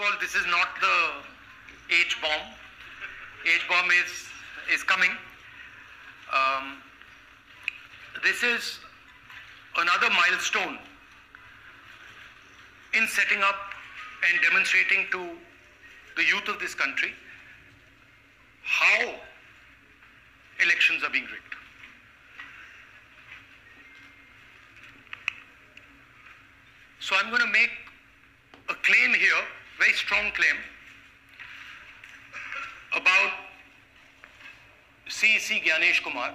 all, this is not the H-bomb. H-bomb is coming. This is another milestone in setting up and demonstrating to the youth of this country how elections are being rigged. So I'm going to make a claim here, very strong claim, about CEC Gyanesh Kumar.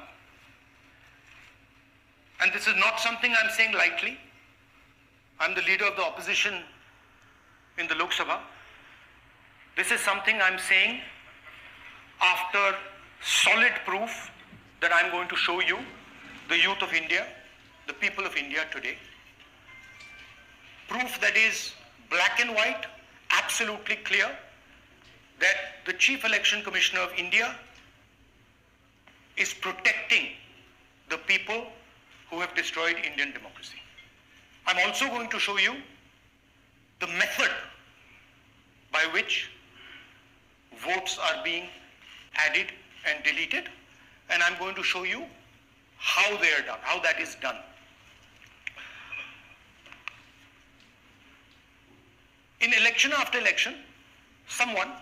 And this is not something I'm saying lightly. I'm the leader of the opposition in the Lok Sabha. This is something I'm saying after solid proof that I'm going to show you, the youth of India, the people of India today. Proof that is black and white, absolutely clear, that the Chief Election Commissioner of India is protecting the people who have destroyed Indian democracy. I'm also going to show you the method by which votes are being added and deleted, and I'm going to show you how they are done, how that is done. In election after election, someone,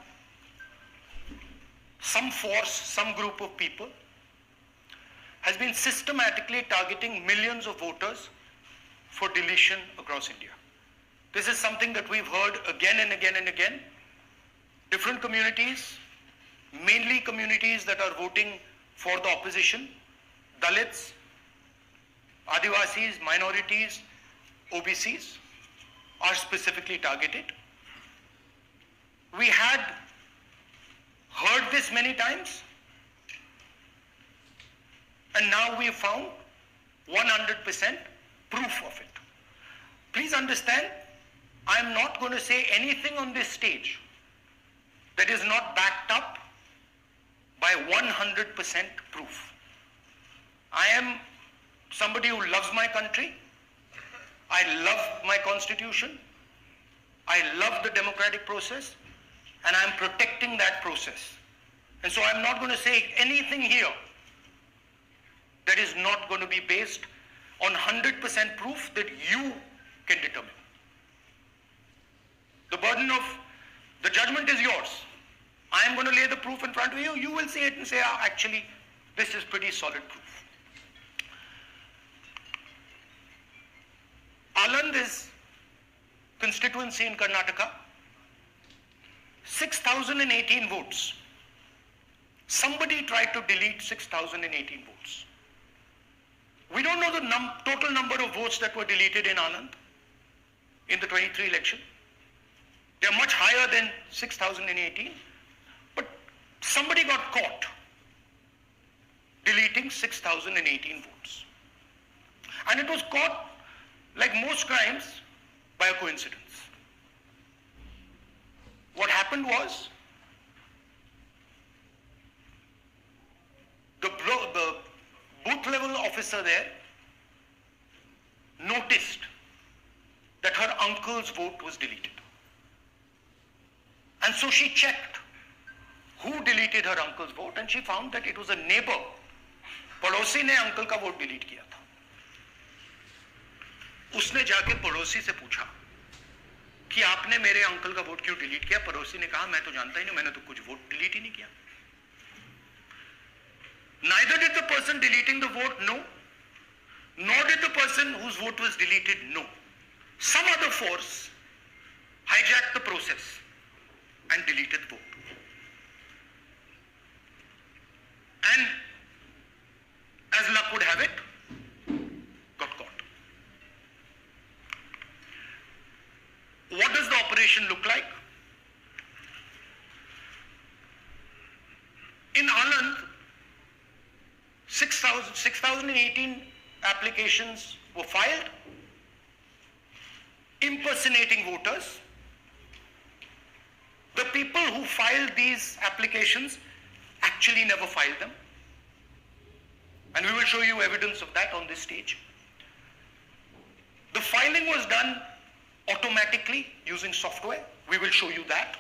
some force, some group of people has been systematically targeting millions of voters for deletion across India. This is something that we've heard again and again and again. Different communities, mainly communities that are voting for the opposition, Dalits, Adivasis, minorities, OBCs, are specifically targeted. We had heard this many times, and now we have found 100% proof of it. Please understand, I am not going to say anything on this stage that is not backed up by 100% proof. I am somebody who loves my country. I love my constitution. I love the democratic process, and I'm protecting that process. And so I'm not going to say anything here that is not going to be based on 100% proof that you can determine. The burden of the judgment is yours. I am going to lay the proof in front of you. You will see it and say, actually, this is pretty solid proof. Aland is constituency in Karnataka, 6,018 votes. Somebody tried to delete 6,018 votes. We don't know the total number of votes that were deleted in Anand in the 23 election. They're much higher than 6,018, but somebody got caught deleting 6,018 votes. And it was caught, like most crimes, by a coincidence. What happened was, the booth level officer there noticed that her uncle's vote was deleted. And so she checked who deleted her uncle's vote, and she found that it was a neighbor. पड़ोसी ने uncle का vote delete किया था. उसने जाके पड़ोसी से पूछा कि आपने मेरे अंकल का वोट क्यों डिलीट किया. पड़ोसी ने कहा, मैं तो जानता ही नहीं, मैंने तो कुछ वोट डिलीट ही नहीं किया. Neither did the person deleting the vote know, nor did the person whose vote was deleted know. Some other force hijacked the process and deleted the vote. And as luck would have it, got caught. What does the operation look like? In Anand, 6,018 applications were filed, impersonating voters. The people who filed these applications actually never filed them. And we will show you evidence of that on this stage. The filing was done automatically using software. We will show you that.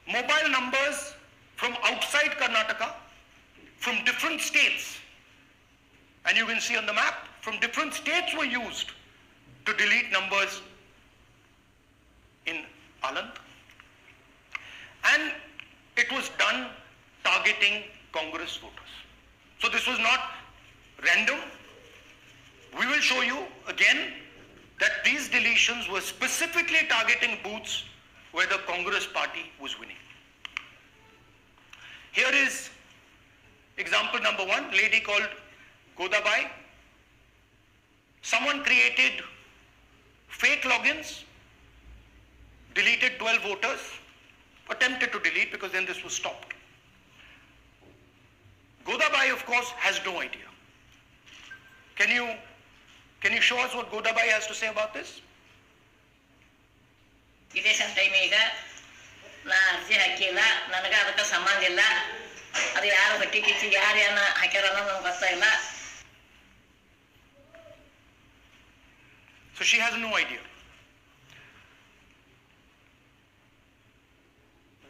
Mobile numbers from outside Karnataka, from different states. And you can see on the map, from different states were used to delete numbers in Aland. And it was done targeting Congress voters. So this was not random. We will show you again that these deletions were specifically targeting booths where the Congress party was winning. Here is example number 1, lady called Godabai. Someone created fake logins, deleted 12 voters, attempted to delete because then this was stopped. Godabai, of course, has no idea. Can you show us what Godabai has to say about this? Election time ಈಗ ನಾ ಅರ್ಜಿ ಹಾಕಿಲ್ಲ, ನನಗೆ ಅದಕ್ಕೆ ಸಂಬಂಧ ಇಲ್ಲ, ಅದು ಯಾರು ಹೊಟ್ಟಿ ಕಿಚ್ಚಿ ಯಾರು ಏನ ಹಾಕ್ಯಾರ ಅನ್ನೋದು ನನಗೆ ಗೊತ್ತಾಗಿಲ್ಲ. So she has no idea.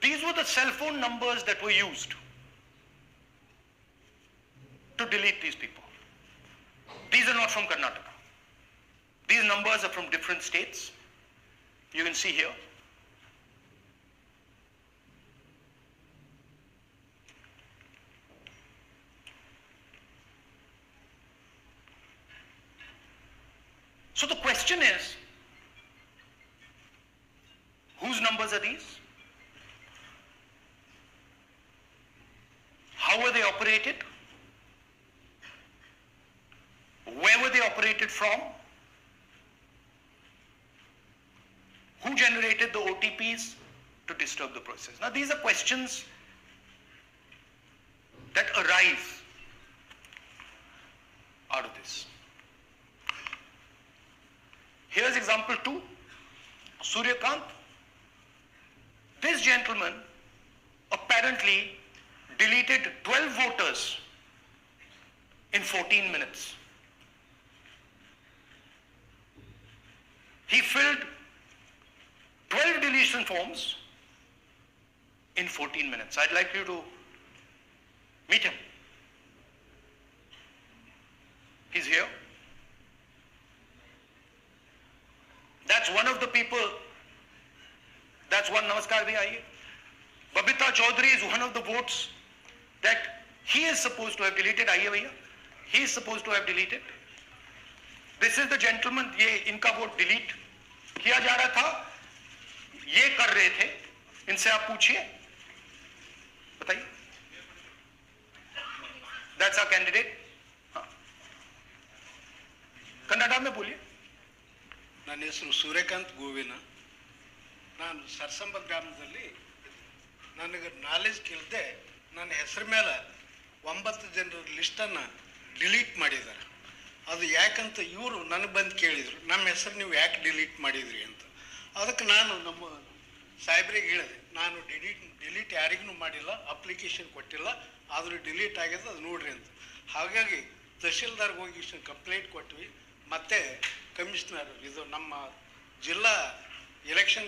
These were the cell phone numbers that were used to delete these people. These are not from Karnataka. These numbers are from different states. You can see here. So the question is, whose numbers are these? How were they operated? Where were they operated from? Who generated the OTPs to disturb the process? Now these are questions that arise out of this. Here's example 2, Suryakant. This gentleman apparently deleted 12 voters in 14 minutes. He filled 12 deletion forms in 14 minutes. I'd like you to meet him. He's here. That's one of the people. That's one. Namaskar bhi aiye. Babita Chaudhary is one of the votes that he is supposed to have deleted. Aiye bhaiya. He is supposed to have deleted. This is the gentleman. ये इनका vote delete किया जा रहा था. ये कर रहे थे. इनसे आप पूछिए. बताइए. That's our candidate. हाँ. कन्नड़ा में बोलिए. ನನ್ನ ಹೆಸರು ಸೂರ್ಯಕಾಂತ್ ಗೋವಿನ. ನಾನು ಸರ್ಸಂಬ ಗ್ರಾಮದಲ್ಲಿ ನನಗೆ ನಾಲೆಜ್ ಕೇಳದೆ ನನ್ನ ಹೆಸರು ಮೇಲೆ 9 ಜನರ ಲಿಸ್ಟನ್ನು ಡಿಲೀಟ್ ಮಾಡಿದ್ದಾರೆ. ಅದು ಯಾಕಂತ ಇವರು ನನಗೆ ಬಂದು ಕೇಳಿದರು, ನಮ್ಮ ಹೆಸರು ನೀವು ಯಾಕೆ ಡಿಲೀಟ್ ಮಾಡಿದ್ರಿ ಅಂತ. ಅದಕ್ಕೆ ನಾನು ನಮ್ಮ ಸಾಹೇಬ್ರಿಗೆ ಹೇಳಿದೆ, ನಾನು ಡಿಲೀಟ್ ಯಾರಿಗೂ ಮಾಡಿಲ್ಲ, ಅಪ್ಲಿಕೇಶನ್ ಕೊಟ್ಟಿಲ್ಲ, ಆದರೂ ಡಿಲೀಟ್ ಆಗಿದೆ, ಅದು ನೋಡ್ರಿ ಅಂತ. ಹಾಗಾಗಿ ತಹಶೀಲ್ದಾರ್ಗೆ ಹೋಗಿ ಕಂಪ್ಲೇಂಟ್ ಕೊಟ್ವಿ. ಮತ್ತು ಕಮಿಷನರ್ ಇದು ನಮ್ಮ ಜಿಲ್ಲಾ ಎಲೆಕ್ಷನ್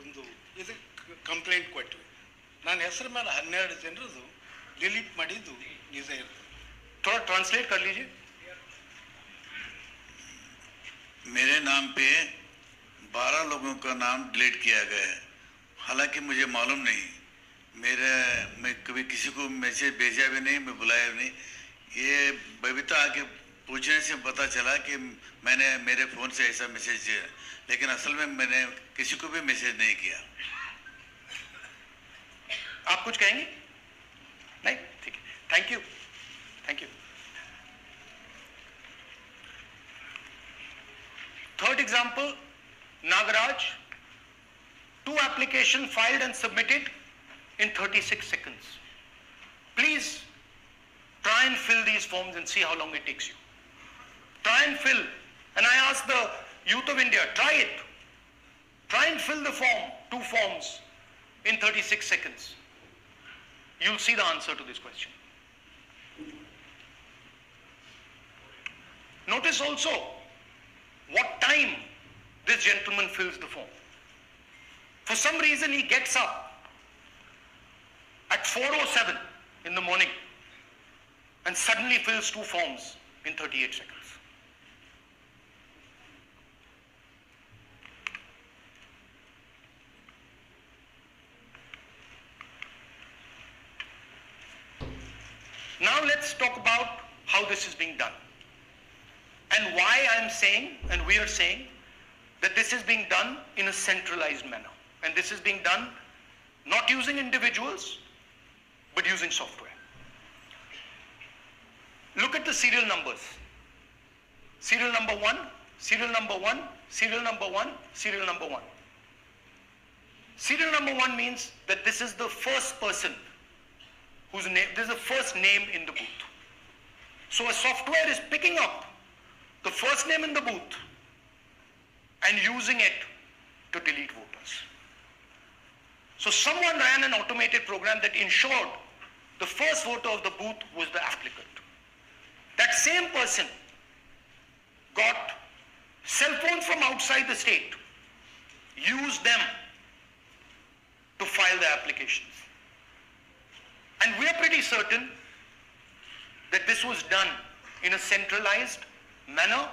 ಒಂದು ಇದಕ್ಕೆ ಕಂಪ್ಲೇಂಟ್ ಕೊಟ್ವಿ. ನನ್ನ ಹೆಸರು ಮೇಲೆ 12 ಜನರದು डिलीट ಮಾಡಿದ್ದು ನಿಜ ಇರ್ತದೆ. थोड़ा ट्रांसलेट कर लीजिए. मेरे नाम पे 12 लोगों का नाम डिलीट किया गया है. हालांकि मुझे मालूम नहीं, मैं कभी किसी को मैसेज भेजा भी नहीं, मैं बुलाया भी नहीं. ये बबीता आके पूछने से पता चला कि मैंने मेरे फ़ोन से ऐसा मैसेज किया, लेकिन असल में मैंने किसी को भी मैसेज नहीं किया. आप कुछ कहेंगे? नहीं, ठीक है. Thank you. Thank you. Third example, Nagaraj. 2 applications filed and submitted in 36 seconds. Please try and fill these forms and see how long it takes you. Try and fill. And I ask the youth of India, try it. Try and fill the form, 2 forms in 36 seconds. You'll see the answer to this question. Notice also what time this gentleman fills the form. For some reason, he gets up at 4:07 in the morning and suddenly fills 2 forms in 38 seconds. Now let's talk about how this is being done and why I'm saying, and we are saying, that this is being done in a centralized manner. And this is being done not using individuals, but using software. Look at the serial numbers. Serial number 1, serial number 1, serial number 1, serial number 1. Serial number 1 means that this is the first person whose name, this is the first name in the booth. So a software is picking up the first name in the booth and using it to delete voters. So someone ran an automated program that ensured the first voter of the booth was the applicant. That same person got cell phones from outside the state, used them to file the applications. And we are pretty certain that this was done in a centralized manner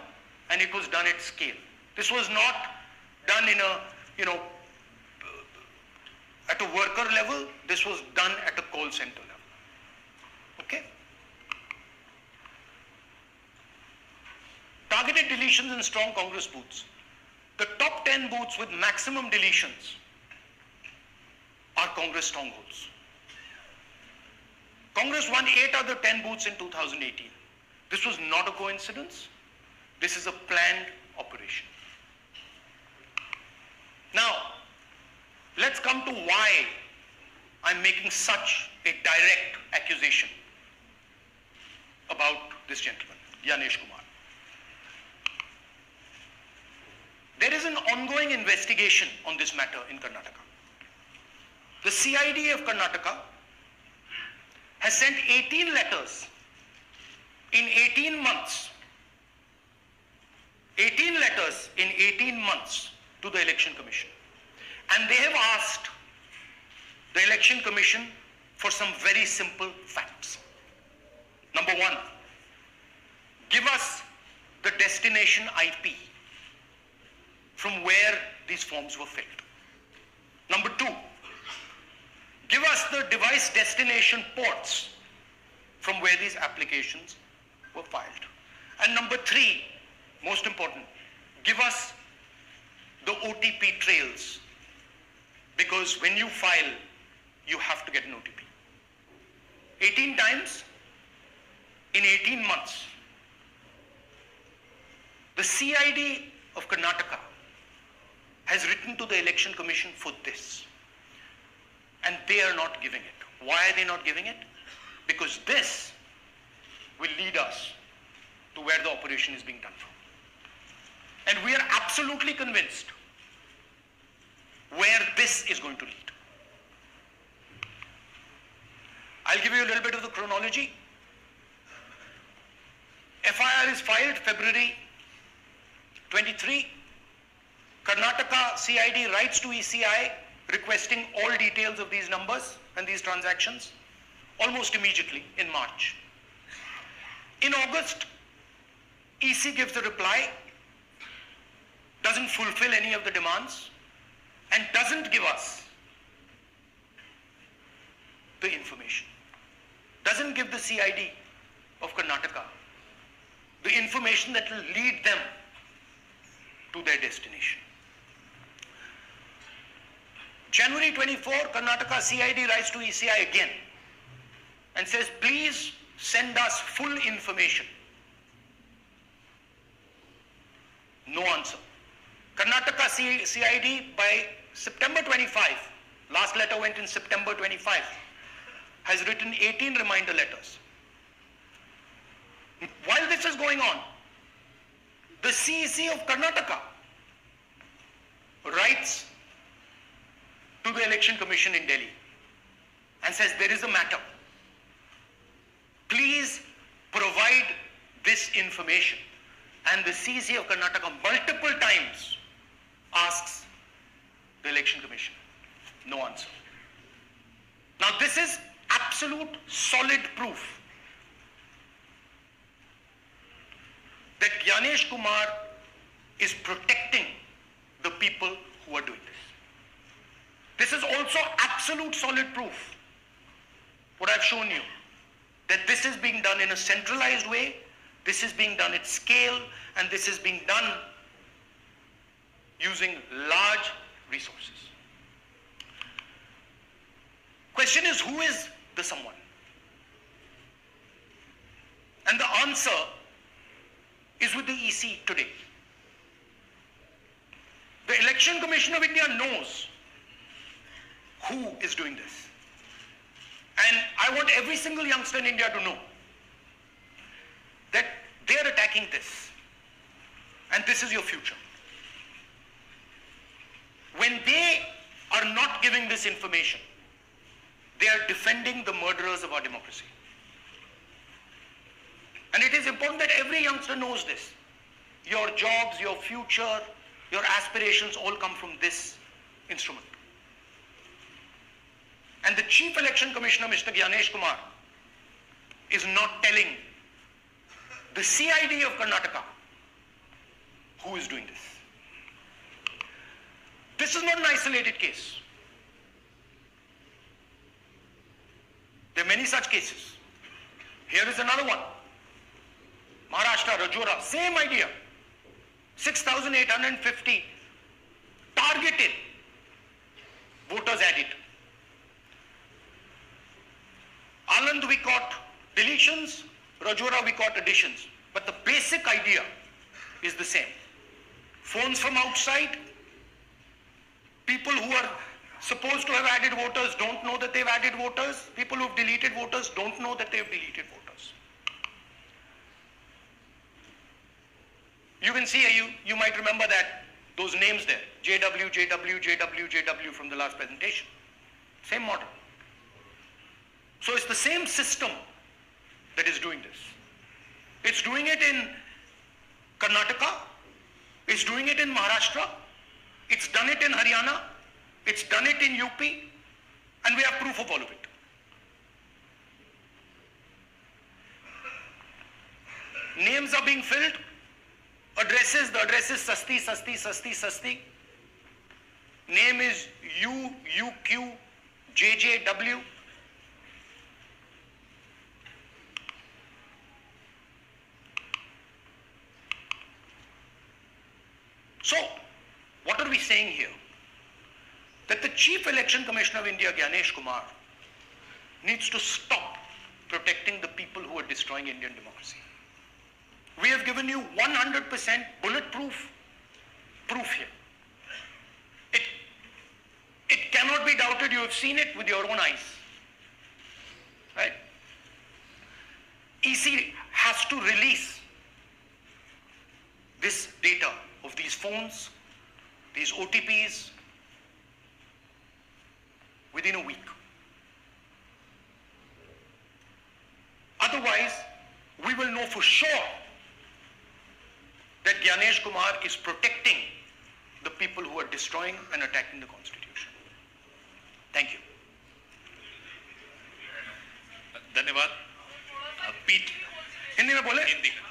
and it was done at scale. This was not done in a, at a worker level. This was done at a call center level. Okay? Targeted deletions in strong Congress booths. The top 10 booths with maximum deletions are Congress strongholds. Congress won 8 out of the 10 booths in 2018. This was not a coincidence. This is a planned operation. Now, let's come to why I'm making such a direct accusation about this gentleman, Gyanesh Kumar. There is an ongoing investigation on this matter in Karnataka. The CID of Karnataka has sent 18 letters in 18 months. 18 letters in 18 months to the Election Commission. And they have asked the Election Commission for some very simple facts. Number 1, give us the destination IP from where these forms were filled. Number 2, give us the device destination ports from where these applications were filed. And number 3, most important, give us the OTP trails, because when you file, you have to get an OTP. 18 times in 18 months. The CID of Karnataka has written to the Election Commission for this, and they are not giving it. Why are they not giving it? Because this will lead us to where the operation is being done from. And we are absolutely convinced where this is going to lead. I'll give you a little bit of the chronology. FIR is filed February 23. Karnataka CID writes to ECI requesting all details of these numbers and these transactions almost immediately in March. In August, EC gives a reply, doesn't fulfill any of the demands, and doesn't give us the information. Doesn't give the CID of Karnataka the information that will lead them to their destination. January 24, Karnataka CID writes to ECI again and says, please send us full information. No answer. Karnataka CID by September 25, last letter went in September 25, has written 18 reminder letters. While this is going on, the CEC of Karnataka writes to the Election Commission in Delhi and says, there is a matter. Please provide this information. And the CEC of Karnataka multiple times asks the Election Commission no answer. Now this is absolute solid proof that Gyanesh Kumar is protecting the people who are doing this. This is also absolute solid proof, what I've shown you, that this is being done in a centralized way, this is being done at scale, and this is being done using large resources. Question is, who is the someone? And the answer is with the EC today. The Election Commission of India knows who is doing this. And I want every single youngster in India to know that they are attacking this. And this is your future. When they are not giving this information, they are defending the murderers of our democracy. And it is important that every youngster knows this. Your jobs, your future, your aspirations all come from this instrument. And the Chief Election Commissioner, Mr. Gyanesh Kumar, is not telling the CID of Karnataka who is doing this. This is not an isolated case. There are many such cases. Here is another one. Maharashtra, Rajora, same idea. 6,850 targeted voters added. Anand we caught deletions, Rajora we caught additions. But the basic idea is the same. Phones from outside, people who are supposed to have added voters don't know that they've added voters. People who've deleted voters don't know that they've deleted voters. You can see, you might remember that, those names there. JW, JW, JW, JW from the last presentation. Same model. So it's the same system that is doing this. It's doing it in Karnataka. It's doing it in Maharashtra. It's done it in Haryana. It's done it in UP. And we have proof of all of it. Names are being filled. Addresses, the address is Sasti, Sasti, Sasti, Sasti. Name is UQ, JJW. So, what are we saying here? That the Chief Election Commissioner of India, Gyanesh Kumar, needs to stop protecting the people who are destroying Indian democracy. We have given you 100% bulletproof proof here. It cannot be doubted. You have seen it with your own eyes. Right? EC has to release this data of these phones, these OTPs, within a week. Otherwise, we will know for sure that Gyanesh Kumar is protecting the people who are destroying and attacking the Constitution. Thank you. धन्यवाद. पीठ हिंदी में बोले? हिंदी में.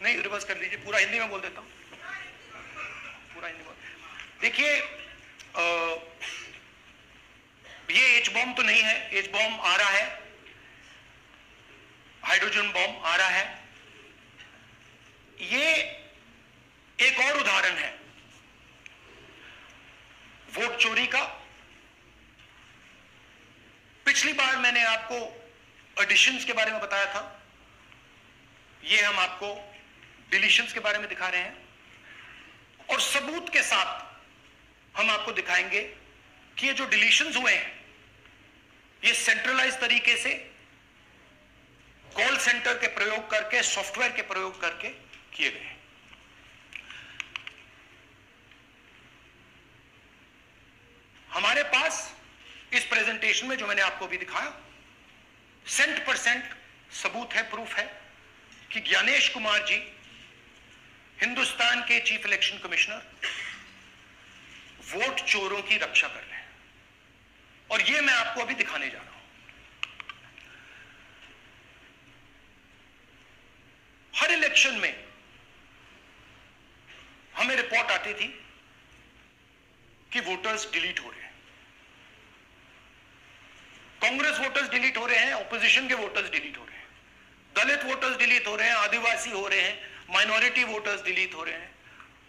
नहीं, reverse कर दीजिए. पूरा हिंदी में बोल देता हूँ. पूरा हिंदी बोल. देखिए, ये एच बॉम्ब तो नहीं है. एच बॉम्ब आ रहा है. हाइड्रोजन बॉम्ब आ रहा है. ये एक और उदाहरण है वोट चोरी का. पिछली बार मैंने आपको एडिशंस के बारे में बताया था. ये हम आपको डिलीशंस के बारे में दिखा रहे हैं. और सबूत के साथ हम आपको दिखाएंगे कि ये जो डिलीशंस हुए हैं ये सेंट्रलाइज तरीके से कॉल सेंटर के प्रयोग करके, सॉफ्टवेयर के प्रयोग करके किए गए. हमारे पास इस प्रेजेंटेशन में जो मैंने आपको भी दिखाया 100% सबूत है, प्रूफ है कि ज्ञानेश कुमार जी हिंदुस्तान के चीफ इलेक्शन कमिश्नर वोट चोरों की रक्षा कर रहे हैं, और यह मैं आपको अभी दिखाने जा रहा हूं। हर इलेक्शन में हमें रिपोर्ट आती थी कि वोटर्स डिलीट हो रहे हैं, कांग्रेस वोटर्स डिलीट हो रहे हैं, ऑपोजिशन के वोटर्स डिलीट हो रहे हैं, दलित वोटर्स डिलीट हो रहे हैं, आदिवासी हो रहे हैं, माइनॉरिटी वोटर्स डिलीट हो रहे हैं,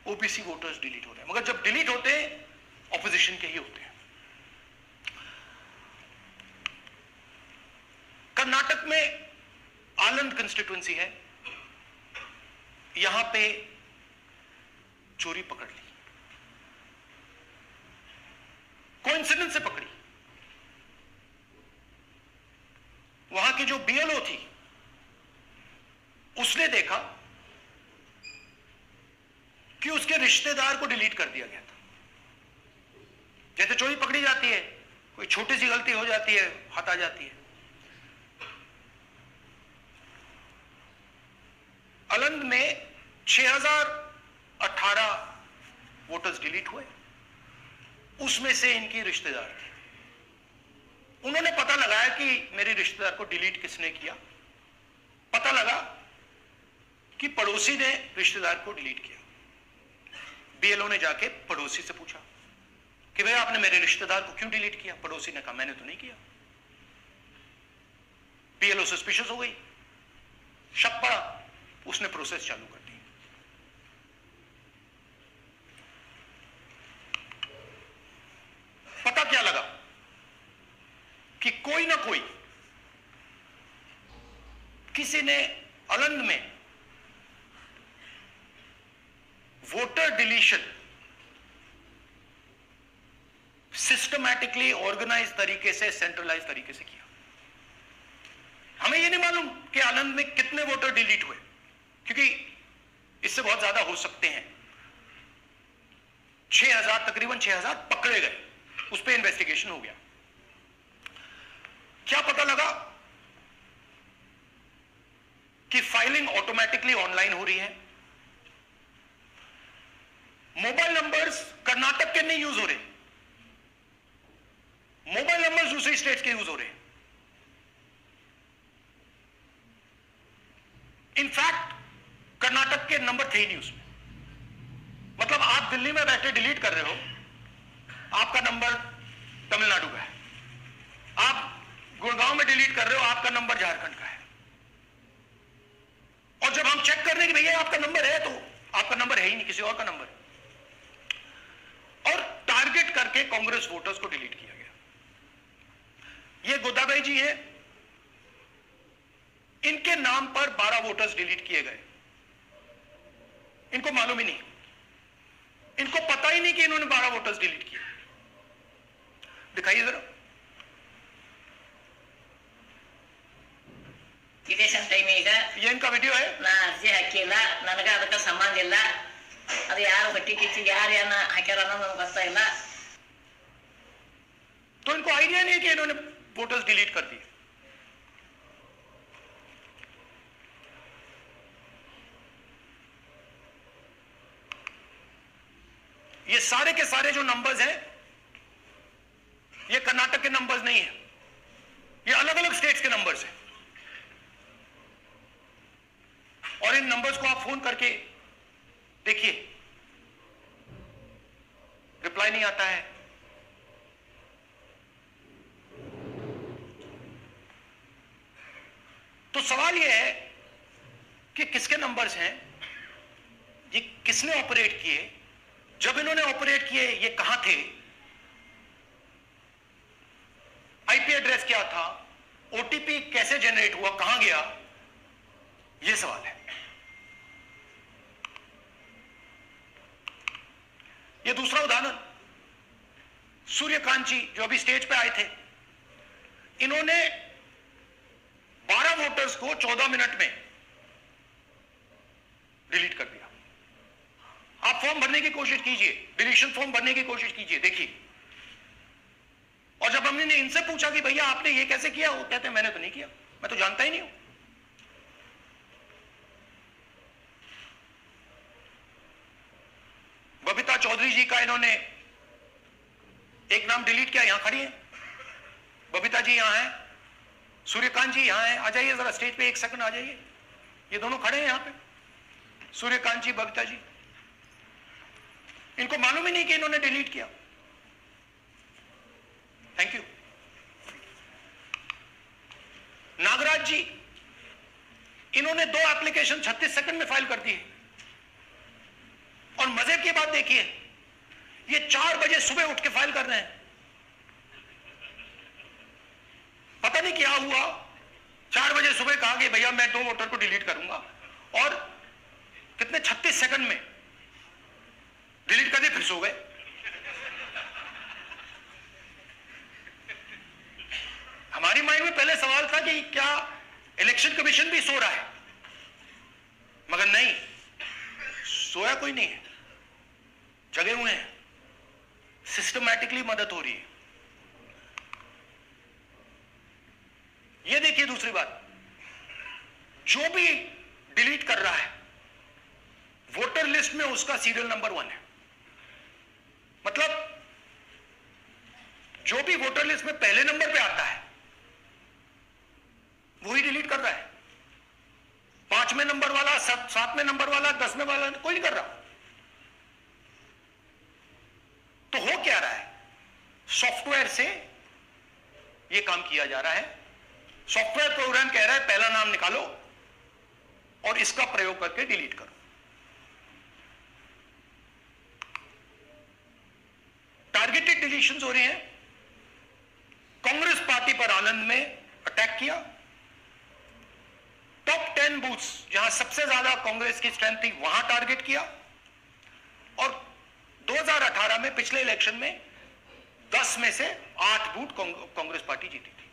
ओबीसी वोटर्स डिलीट हो रहे हैं। मगर जब डिलीट होते हैं ऑपोजिशन के ही होते हैं। कर्नाटक में आनंद कंस्टिट्यूएंसी है, यहां पे चोरी पकड़ ली, कोइंसिडेंस से पकड़ी। वहां की जो बीएलओ थी उसने देखा कि उसके रिश्तेदार को डिलीट कर दिया गया था। जैसे चोरी पकड़ी जाती है, कोई छोटी सी गलती हो जाती है, हाथ आ जाती है। अलंद में 6018 वोटर्स डिलीट हुए, उसमें से इनकी रिश्तेदार थे। उन्होंने पता लगाया कि मेरे रिश्तेदार को डिलीट किसने किया। पता लगा कि पड़ोसी ने रिश्तेदार को डिलीट किया। बीएलओ ने जाके पड़ोसी से पूछा कि भाई आपने मेरे रिश्तेदार को क्यों डिलीट किया? पड़ोसी ने कहा मैंने तो नहीं किया। बीएलओ सस्पिशियस हो गई, शक पड़ा, उसने प्रोसेस चालू कर दी। पता क्या लगा कि कोई ना कोई, किसी ने अलंद में वोटर डिलीशन सिस्टमैटिकली ऑर्गेनाइज तरीके से, सेंट्रलाइज तरीके से किया। हमें यह नहीं मालूम कि आनंद में कितने वोटर डिलीट हुए, क्योंकि इससे बहुत ज्यादा हो सकते हैं। 6000, तकरीबन 6000 पकड़े गए, उस पर इन्वेस्टिगेशन हो गया। क्या पता लगा कि फाइलिंग ऑटोमेटिकली ऑनलाइन हो रही है। मोबाइल नंबर्स कर्नाटक के नहीं यूज हो रहे, मोबाइल नंबर्स दूसरी स्टेट्स के यूज हो रहे हैं। इनफैक्ट कर्नाटक के नंबर थे ही नहीं उसमें। मतलब आप दिल्ली में बैठे डिलीट कर रहे हो, आपका नंबर तमिलनाडु का है। आप गुड़गांव में डिलीट कर रहे हो, आपका नंबर झारखंड का है। और जब हम चेक कर रहे हैं कि भैया आपका नंबर है, तो आपका नंबर है ही नहीं, किसी और का नंबर है। और टारगेट करके कांग्रेस वोटर्स को डिलीट किया गया। ये गोदाबाई जी हैं, इनके नाम पर 12 वोटर्स डिलीट किए गए। इनको मालूम ही नहीं, इनको पता ही नहीं कि इन्होंने 12 वोटर्स डिलीट किए। दिखाइए जरा। ಇಲೆಕ್ಷನ್ ಟೈಮ್ ಈಗ ये इनका वीडियो है। ನಾ ಅರ್ಜಿ ಹಾಕಿಲ್ಲ, ನನಗ ಅದಕ್ಕೆ ಸಂಬಂಧ ಇಲ್ಲ. ಅದು ಯಾರು ಹೊಟ್ಟಿ ಕಿಚ್ಚಿ ಯಾರು ಏನ ಹಾಕ್ಯಾರ ಅನ್ನೋದು ನನಗೆ ಗೊತ್ತಾ ಇಲ್ಲ. तो इनको आइडिया नहीं है कि इन्होंने वोटर्स डिलीट कर दिए। ये सारे के सारे जो नंबर्स हैं, ये कर्नाटक के नंबर्स नहीं है, ये अलग अलग स्टेट्स के नंबर्स हैं। और इन नंबर्स को आप फोन करके देखिए, रिप्लाई नहीं आता है। तो सवाल यह है कि किसके नंबर्स हैं, ये किसने ऑपरेट किए, जब इन्होंने ऑपरेट किए ये कहां थे, आईपी एड्रेस क्या था, ओटीपी कैसे जनरेट हुआ, कहां गया, ये सवाल है। ये दूसरा उदाहरण, सूर्यकांत जी जो अभी स्टेज पे आए थे, इन्होंने 12 वोटर्स को 14 मिनट में डिलीट कर दिया। आप फॉर्म भरने की कोशिश कीजिए, डिलीशन फॉर्म भरने की कोशिश कीजिए, देखिए। और जब हमने इनसे पूछा कि भैया आपने ये कैसे किया, वो कहते हैं मैंने तो नहीं किया, मैं तो जानता ही नहीं हूं। बबीता चौधरी जी का इन्होंने नाम डिलीट किया, यहां खड़ी है बबीता जी, यहां है सूर्यकांत जी, यहां है, आ जाइए जरा स्टेज पे, 1 सेकंड आ जाइए, ये दोनों खड़े हैं यहां पे, सूर्यकांत जी, बबीता जी। इनको मालूम ही नहीं कि इन्होंने डिलीट किया। Thank you. नागराज जी, इन्होंने 2 एप्लीकेशन 36 सेकंड में फाइल कर दी है। और मजे की बात देखिए, ये 4 बजे सुबह उठ के फाइल कर रहे हैं। पता नहीं क्या हुआ, 4 बजे सुबह कहा कि भैया मैं 2 वोटर को डिलीट करूंगा, और कितने 36 सेकंड में डिलीट कर दिए, फिर सो गए। हमारी माइंड में पहले सवाल था कि क्या इलेक्शन कमीशन भी सो रहा है, मगर नहीं, सोया कोई नहीं है, जगे हुए हैं, सिस्टमैटिकली मदद हो रही है। ये देखिए दूसरी बात, जो भी डिलीट कर रहा है वोटर लिस्ट में उसका सीरियल नंबर 1 है। मतलब जो भी वोटर लिस्ट में पहले नंबर पे आता है वही डिलीट कर रहा है। 5वें नंबर वाला, 7वें नंबर वाला, 10वें वाला कोई नहीं कर रहा। तो हो क्या रहा है, सॉफ्टवेयर से यह काम किया जा रहा है। सॉफ्टवेयर प्रोग्राम कह रहा है पहला नाम निकालो और इसका प्रयोग करके डिलीट करो। टारगेटेड डिलीशंस हो रहे हैं। कांग्रेस पार्टी पर आनंद में अटैक किया। टॉप 10 बूथ्स जहां सबसे ज्यादा कांग्रेस की स्ट्रेंथ थी वहां टारगेट किया। और 2018 में पिछले इलेक्शन में 10 में से 8 बूथ कांग्रेस पार्टी जीती थी,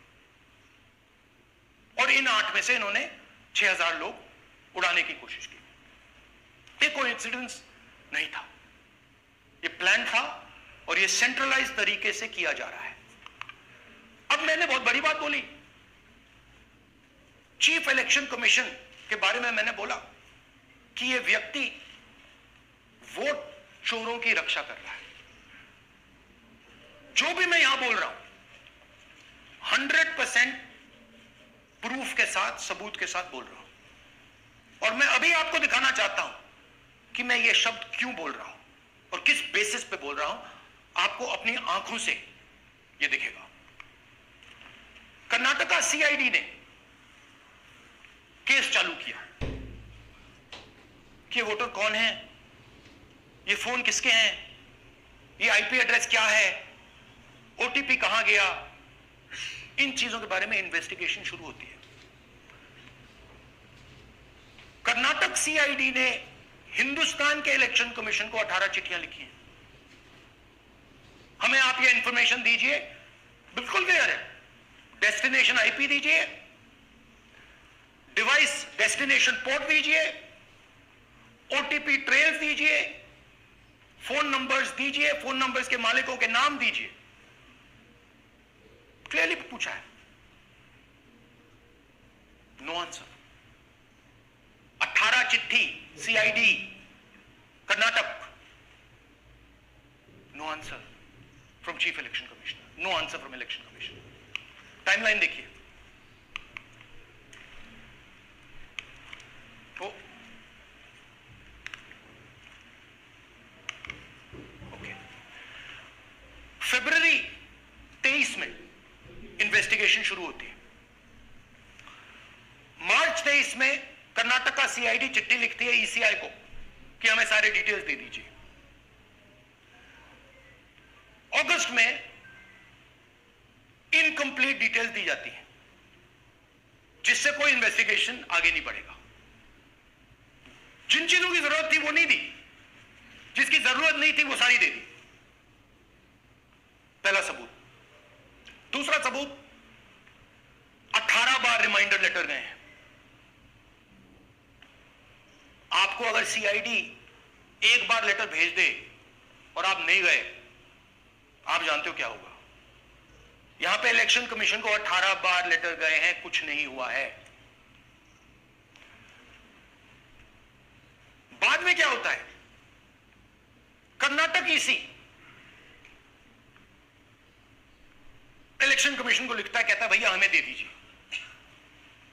और इन 8 में से इन्होंने 6000 लोग उड़ाने की कोशिश की। ये कोइंसिडेंस नहीं था, ये प्लान था, और ये सेंट्रलाइज तरीके से किया जा रहा है। अब मैंने बहुत बड़ी बात बोली, चीफ इलेक्शन कमीशन के बारे में मैंने बोला कि ये व्यक्ति वोट चोरों की रक्षा कर रहा है। जो भी मैं यहां बोल रहा हूं 100% प्रूफ के साथ, सबूत के साथ बोल रहा हूं। और मैं अभी आपको दिखाना चाहता हूं कि मैं ये शब्द क्यों बोल रहा हूं और किस बेसिस पे बोल रहा हूं। आपको अपनी आंखों से ये दिखेगा। कर्नाटका सीआईडी ने केस चालू किया कि वोटर कौन है, ये फोन किसके हैं, ये आईपी एड्रेस क्या है, ओटीपी कहां गया, इन चीजों के बारे में इन्वेस्टिगेशन शुरू होती है। कर्नाटक सीआईडी ने हिंदुस्तान के इलेक्शन कमीशन को 18 चिट्ठियां लिखी हैं। हमें आप ये इंफॉर्मेशन दीजिए, बिल्कुल क्लियर है, डेस्टिनेशन आईपी दीजिए, डिवाइस डेस्टिनेशन पोर्ट दीजिए, ओटीपी ट्रेल्स दीजिए, फोन नंबर्स दीजिए, फोन नंबर्स के मालिकों के नाम दीजिए। क्लियरली पूछा है, नो आंसर। 18 चिट्ठी CID Karnataka, no answer from chief election commissioner, no answer from election commission. Timeline देखिए, ओके, फरवरी 23 में इन्वेस्टिगेशन शुरू होती है। मार्च 23 में कर्नाटका सीआईडी चिट्ठी लिखती है ईसीआई को कि हमें सारे डिटेल्स दे दीजिए। अगस्त में इनकंप्लीट डिटेल्स दी जाती है, जिससे कोई इन्वेस्टिगेशन आगे नहीं बढ़ेगा। जिन चीजों की जरूरत थी वो नहीं दी, जिसकी जरूरत नहीं थी वो सारी दे दी। पहला सबूत। दूसरा सबूत, 18 बार रिमाइंडर लेटर गए हैं। आपको अगर सीआईडी एक बार लेटर भेज दे और आप नहीं गए, आप जानते हो क्या होगा। यहां पे इलेक्शन कमीशन को 18 बार लेटर गए हैं, कुछ नहीं हुआ है। बाद में क्या होता है, कर्नाटक ईसी इलेक्शन कमीशन को लिखता है, कहता है भैया हमें दे दीजिए,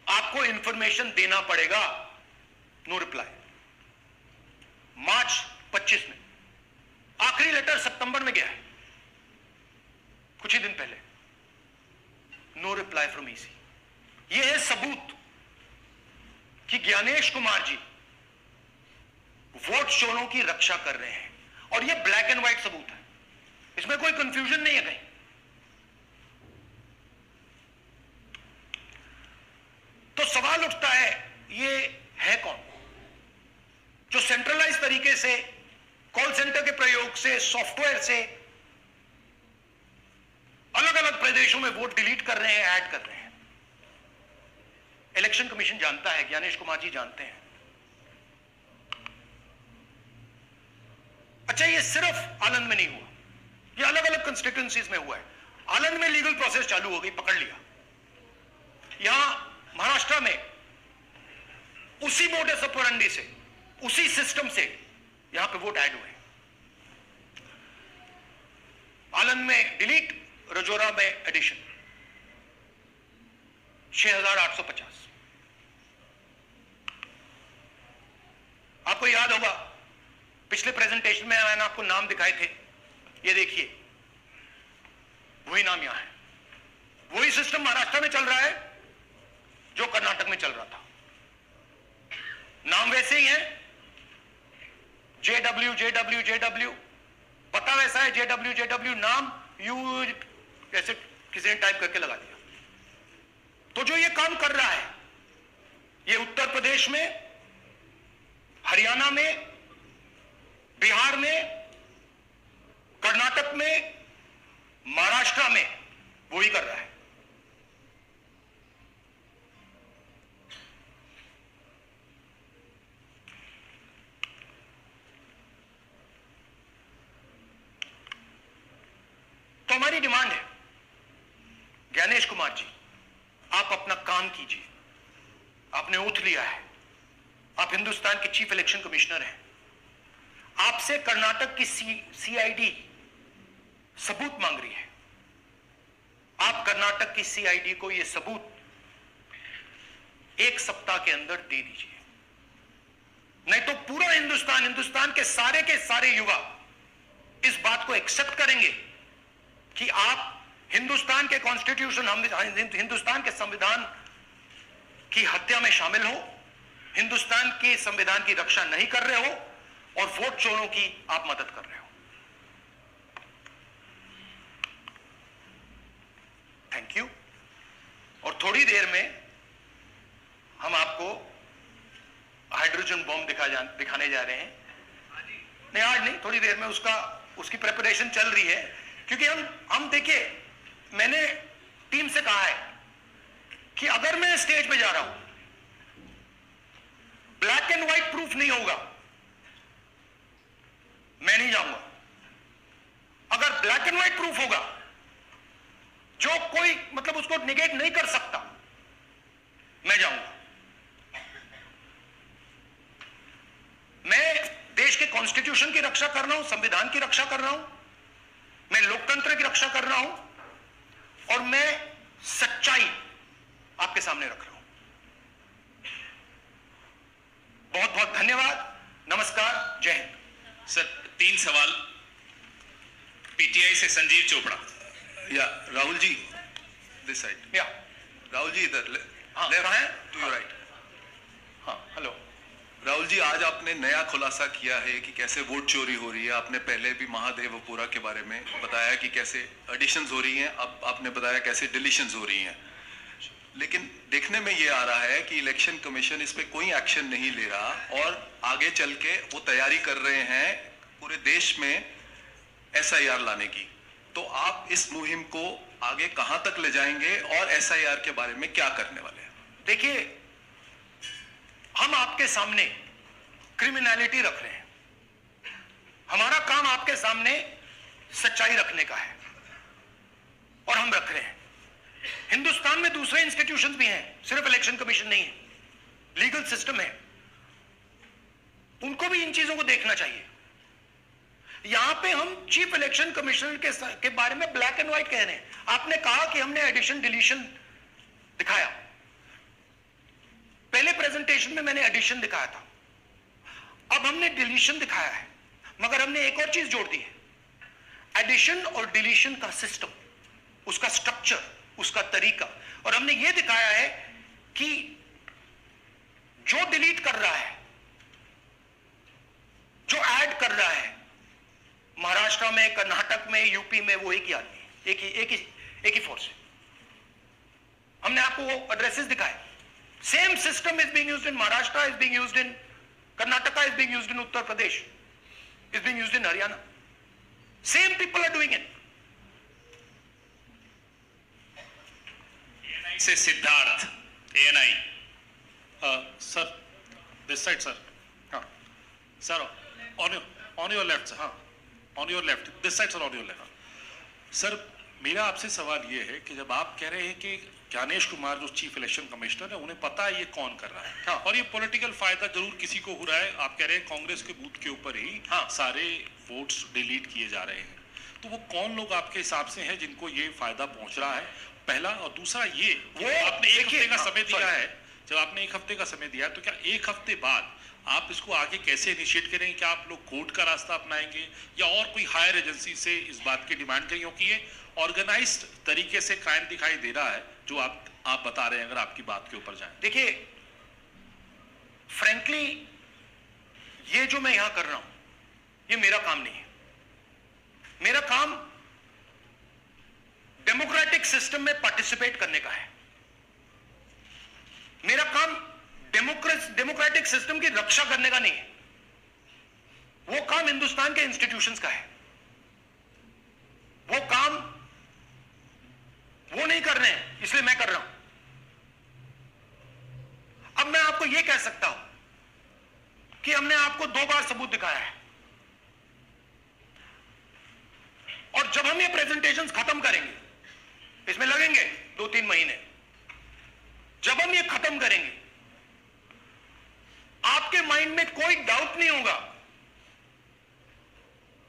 आपको इंफॉर्मेशन देना पड़ेगा। No reply. मार्च 25 में, आखिरी लेटर सितंबर में गया है, कुछ ही दिन पहले। No reply from EC. यह है सबूत कि ज्ञानेश कुमार जी वोट चोरों की रक्षा कर रहे हैं, और यह ब्लैक एंड व्हाइट सबूत है, इसमें कोई कंफ्यूजन नहीं है कहीं। तो सवाल उठता है, ये है कौन जो सेंट्रलाइज तरीके से कॉल सेंटर के प्रयोग से, सॉफ्टवेयर से अलग अलग प्रदेशों में वोट डिलीट कर रहे हैं, ऐड कर रहे हैं? इलेक्शन कमीशन जानता है, ज्ञानेश कुमार जी जानते हैं। अच्छा, ये सिर्फ आनंद में नहीं हुआ, ये अलग अलग कंस्टिट्यूएंसीज में हुआ है। आनंद में लीगल प्रोसेस चालू हो गई, पकड़ लिया। यहां महाराष्ट्र में उसी मोडस ऑपरेंडी से, उसी सिस्टम से यहां पे वोट ऐड हुए। आनंद में डिलीट, रजौरा में एडिशन, 6850। आपको याद होगा पिछले प्रेजेंटेशन में मैंने आपको नाम दिखाए थे, ये देखिए वही नाम यहां है। वही सिस्टम महाराष्ट्र में चल रहा है जो कर्नाटक में चल रहा था। नाम वैसे ही है, जेडब्ल्यू जेडब्ल्यू जेडब्ल्यू, पता वैसा है, जेडब्ल्यू जेडब्ल्यू, नाम यू ऐसे किसी ने टाइप करके लगा दिया। तो जो ये काम कर रहा है, ये उत्तर प्रदेश में, हरियाणा में, बिहार में, कर्नाटक में, महाराष्ट्र में वही कर रहा है। तो हमारी डिमांड है, ज्ञानेश कुमार जी, आप अपना काम कीजिए। आपने ओथ लिया है, आप हिंदुस्तान के चीफ इलेक्शन कमिश्नर हैं। आपसे कर्नाटक की सीआईडी सबूत मांग रही है। आप कर्नाटक की सीआईडी को यह सबूत 1 सप्ताह के अंदर दे दीजिए, नहीं तो पूरा हिंदुस्तान के सारे युवा इस बात को एक्सेप्ट करेंगे कि आप हिंदुस्तान के कॉन्स्टिट्यूशन, हिंदुस्तान के संविधान की हत्या में शामिल हो, हिंदुस्तान के संविधान की रक्षा नहीं कर रहे हो, और वोट चोरों की आप मदद कर रहे हो। Thank you. और थोड़ी देर में हम आपको हाइड्रोजन बॉम्ब दिखाने जा रहे हैं। नहीं, आज नहीं, थोड़ी देर में उसकी प्रिपरेशन चल रही है। क्योंकि हम देखिए, मैंने टीम से कहा है कि अगर मैं स्टेज पे जा रहा हूं, ब्लैक एंड व्हाइट प्रूफ नहीं होगा, मैं नहीं जाऊंगा। अगर ब्लैक एंड व्हाइट प्रूफ होगा, जो कोई मतलब उसको निगेट नहीं कर सकता, मैं जाऊंगा। मैं देश के कॉन्स्टिट्यूशन की रक्षा कर रहा हूं, संविधान की रक्षा कर रहा हूं, मैं लोकतंत्र की रक्षा कर रहा हूं, और मैं सच्चाई आपके सामने रख रहा हूं। बहुत बहुत धन्यवाद, नमस्कार, जय हिंद। सर 3 सवाल। पीटीआई से संजीव चोपड़ा। या राहुल जी, दिस साइड। या राहुल जी इधर, हाँ, लेफ्ट कहाँ है? To your right. हाँ, हेलो। राहुल जी, आज आपने नया खुलासा किया है कि कैसे वोट चोरी हो रही है। आपने पहले भी महादेवपुरा के बारे में बताया कि कैसे एडिशंस हो रही हैं, अब आपने बताया कैसे डिलीशंस हो रही हैं। लेकिन देखने में ये आ रहा है कि इलेक्शन कमीशन इस पे कोई एक्शन नहीं ले रहा, और आगे चल के वो तैयारी कर रहे हैं पूरे देश में एसआईआर लाने की। तो आप इस मुहिम को आगे कहां तक ले जाएंगे, और एसआईआर के बारे में क्या करने वाले हैं? देखिए, हम आपके सामने क्रिमिनलिटी रख रहे हैं। हमारा काम आपके सामने सच्चाई रखने का है, और हम रख रहे हैं। हिंदुस्तान में दूसरे इंस्टीट्यूशंस भी हैं, सिर्फ इलेक्शन कमीशन नहीं है, लीगल सिस्टम है, उनको भी इन चीजों को देखना चाहिए। यहां पे हम चीफ इलेक्शन कमिश्नर के बारे में ब्लैक एंड व्हाइट कह रहे हैं। आपने कहा कि हमने एडिशन डिलीशन दिखाया, पहले प्रेजेंटेशन में मैंने एडिशन दिखाया था, अब हमने डिलीशन दिखाया है, मगर हमने एक और चीज जोड़ दी है, एडिशन और डिलीशन का सिस्टम, उसका स्ट्रक्चर, उसका तरीका। और हमने यह दिखाया है कि जो डिलीट कर रहा है, जो ऐड कर रहा है, महाराष्ट्र में, कर्नाटक में, यूपी में, वो एक ही आदमी है, एक ही फोर्स है। हमने आपको वो एड्रेसेस दिखाए। Same system is being used in Maharashtra, is being used in Karnataka, is being used in Uttar Pradesh, is being used in Haryana. Same people are doing it. से Siddharth, ANI। Sir, this side, sir. Sir, on your left, sir. On your left. This side, sir, on your left. Sir, मेरा आपसे सवाल ये है कि जब आप कह रहे हैं कि ज्ञानेश कुमार जो चीफ इलेक्शन कमिश्नर है, उन्हें पता है ये कौन कर रहा है, और ये पॉलिटिकल फायदा जरूर किसी को हो रहा है। आप कह रहे हैं कांग्रेस के बूथ के ऊपर ही सारे वोट्स डिलीट किए जा रहे हैं, तो वो कौन लोग आपके हिसाब से हैं जिनको ये फायदा पहुंच रहा है, पहला। और दूसरा ये, वो आपने एक हफ्ते का समय दिया है, जब आपने एक हफ्ते का समय दिया, तो क्या एक हफ्ते बाद आप इसको आगे कैसे इनिशिएट करेंगे? क्या आप लोग कोर्ट का रास्ता अपनाएंगे या और कोई हायर एजेंसी से इस बात की डिमांड करेंगे? क्योंकि ये ऑर्गेनाइज्ड तरीके से क्राइम दिखाई दे रहा है जो आप बता रहे हैं, अगर आपकी बात के ऊपर जाएं। देखिए, फ्रैंकली ये जो मैं यहां कर रहा हूं, ये मेरा काम नहीं है। मेरा काम डेमोक्रेटिक सिस्टम में पार्टिसिपेट करने का है। मेरा काम डेमोक्रेटिक सिस्टम की रक्षा करने का नहीं है। वो काम हिंदुस्तान के इंस्टीट्यूशंस का है। वो काम वो नहीं कर रहे हैं, इसलिए मैं कर रहा हूं। अब मैं आपको यह कह सकता हूं कि हमने आपको 2 बार सबूत दिखाया है, और जब हम ये प्रेजेंटेशंस खत्म करेंगे, इसमें लगेंगे 2-3 महीने, जब हम ये खत्म करेंगे, आपके माइंड में कोई डाउट नहीं होगा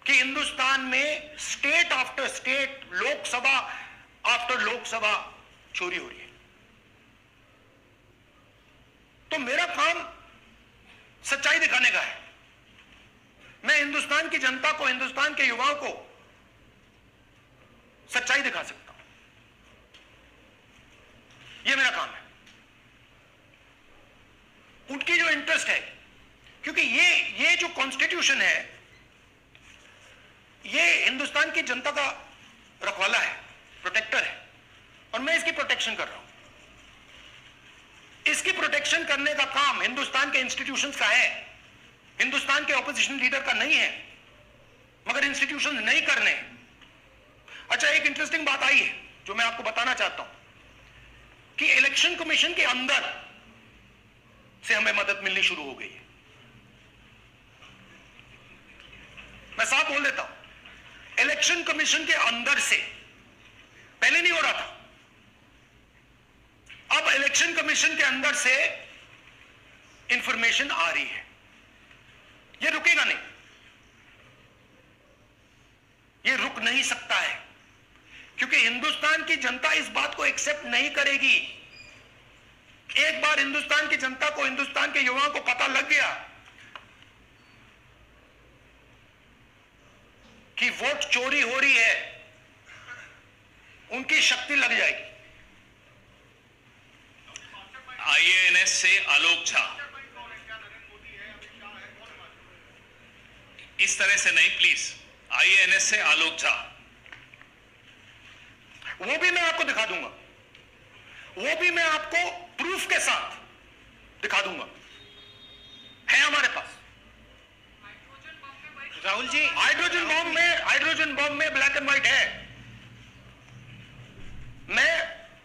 कि हिंदुस्तान में state after state, Lok Sabha after Lok Sabha चोरी हो रही है। तो मेरा काम सच्चाई दिखाने का है। मैं हिंदुस्तान की जनता को, हिंदुस्तान के युवाओं को सच्चाई दिखा सकता हूं। यह मेरा काम है। उनकी जो इंटरेस्ट है, क्योंकि ये जो कॉन्स्टिट्यूशन है, ये हिंदुस्तान की जनता का रखवाला है, प्रोटेक्टर है, और मैं इसकी प्रोटेक्शन कर रहा हूं। इसकी प्रोटेक्शन करने का काम हिंदुस्तान के इंस्टीट्यूशंस का है, हिंदुस्तान के ऑपोजिशन लीडर का नहीं है। मगर इंस्टीट्यूशंस नहीं करने। अच्छा, एक इंटरेस्टिंग बात आई है जो मैं आपको बताना चाहता हूं कि इलेक्शन कमीशन के अंदर से हमें मदद मिलनी शुरू हो गई है। मैं साफ बोल देता हूं, इलेक्शन कमीशन के अंदर से, पहले नहीं हो रहा था, अब इलेक्शन कमीशन के अंदर से इंफॉर्मेशन आ रही है। यह रुकेगा नहीं, यह रुक नहीं सकता है, क्योंकि हिंदुस्तान की जनता इस बात को एक्सेप्ट नहीं करेगी। एक बार हिंदुस्तान की जनता को, हिंदुस्तान के युवाओं को पता लग गया कि वोट चोरी हो रही है, उनकी शक्ति लग जाएगी। IANS से आलोक झा। इस तरह से नहीं प्लीज। IANS से आलोक झा। वो भी मैं आपको दिखा दूंगा, वो भी मैं आपको प्रूफ के साथ दिखा दूंगा, है हमारे पास। राहुल जी, हाइड्रोजन बॉम्ब में ब्लैक एंड व्हाइट है। मैं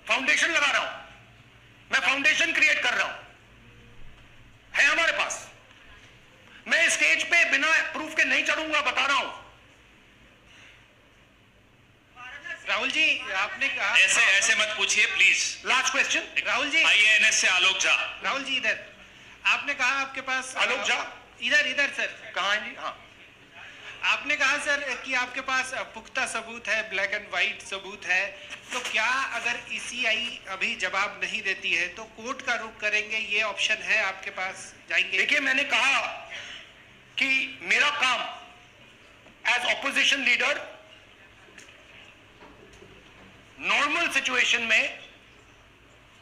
फाउंडेशन लगा रहा हूं, मैं फाउंडेशन क्रिएट कर रहा हूं, है हमारे पास। मैं स्टेज पे बिना प्रूफ के नहीं चढ़ूंगा, बता रहा हूं। राहुल जी, आपने कहा ऐसे मत पूछिए please. Last question. Rahul ji, IANS से आलोक झा। राहुल जी इधर। आपने कहा आपके पास आलोक झा इधर सर। कहां है जी? हाँ, आपने कहा सर कि आपके पास पुख्ता सबूत है, ब्लैक एंड व्हाइट सबूत है, तो क्या अगर ईसीआई अभी जवाब नहीं देती है तो कोर्ट का रुख करेंगे, ये ऑप्शन है आपके पास, जाएंगे? देखिए, मैंने कहा कि मेरा काम as opposition leader normal situation में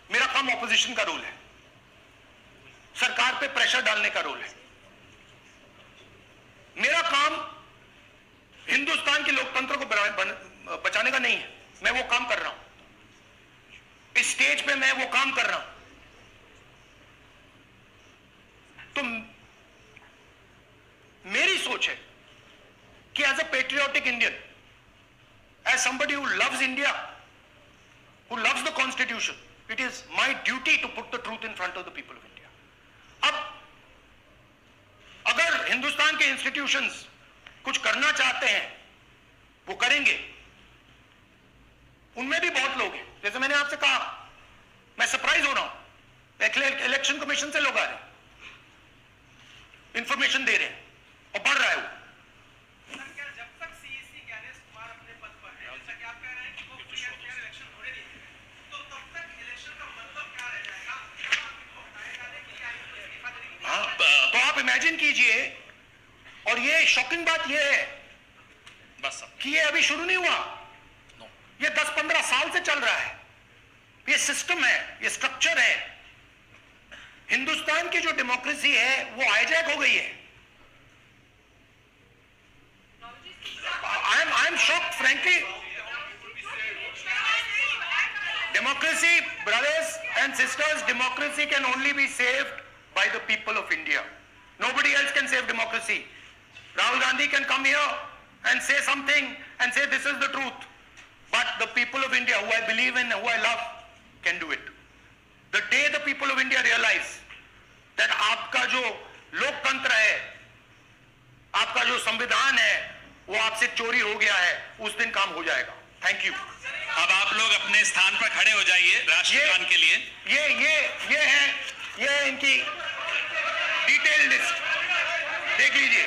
मेरा काम ऑपोजिशन का रोल है, सरकार पे प्रेशर डालने का रोल है। मेरा काम हिंदुस्तान के लोकतंत्र को बचाने का नहीं है। मैं वो काम कर रहा हूं, इस स्टेज पे मैं वो काम कर रहा हूं। तो मेरी सोच है कि as a patriotic Indian, as somebody who loves India, who loves the constitution, it is my duty to put the truth in front of the people of India. अब अगर हिंदुस्तान के इंस्टीट्यूशंस कुछ करना चाहते हैं, वो करेंगे। उनमें भी बहुत लोग हैं, जैसे मैंने आपसे कहा, मैं सरप्राइज हो रहा हूं, इलेक्शन कमीशन से लोग आ रहे हैं, इंफॉर्मेशन दे रहे हैं और बढ़ रहा है वो। तो आप इमेजिन कीजिए, और ये शॉकिंग बात ये है बस कि ये अभी शुरू नहीं हुआ, ये 10-15 साल से चल रहा है। ये सिस्टम है, ये स्ट्रक्चर है। हिंदुस्तान की जो डेमोक्रेसी है वो हाईजैक हो गई है। I am shocked frankly. Democracy, brothers and sisters, democracy can only be saved by the people of India. Nobody else can save democracy. Rahul Gandhi can come here and say something and say this is the truth. But the people of India, who I believe in, who I love, can do it. The day the people of India realize that आपका जो लोकतंत्र है, आपका जो संविधान है, वो आपसे चोरी हो गया है, उस दिन काम हो जाएगा। Thank you. अब आप लोग अपने स्थान पर खड़े हो जाइए राष्ट्रगान के लिए। ये है इनकी डिटेल लिस्ट, देख लीजिए।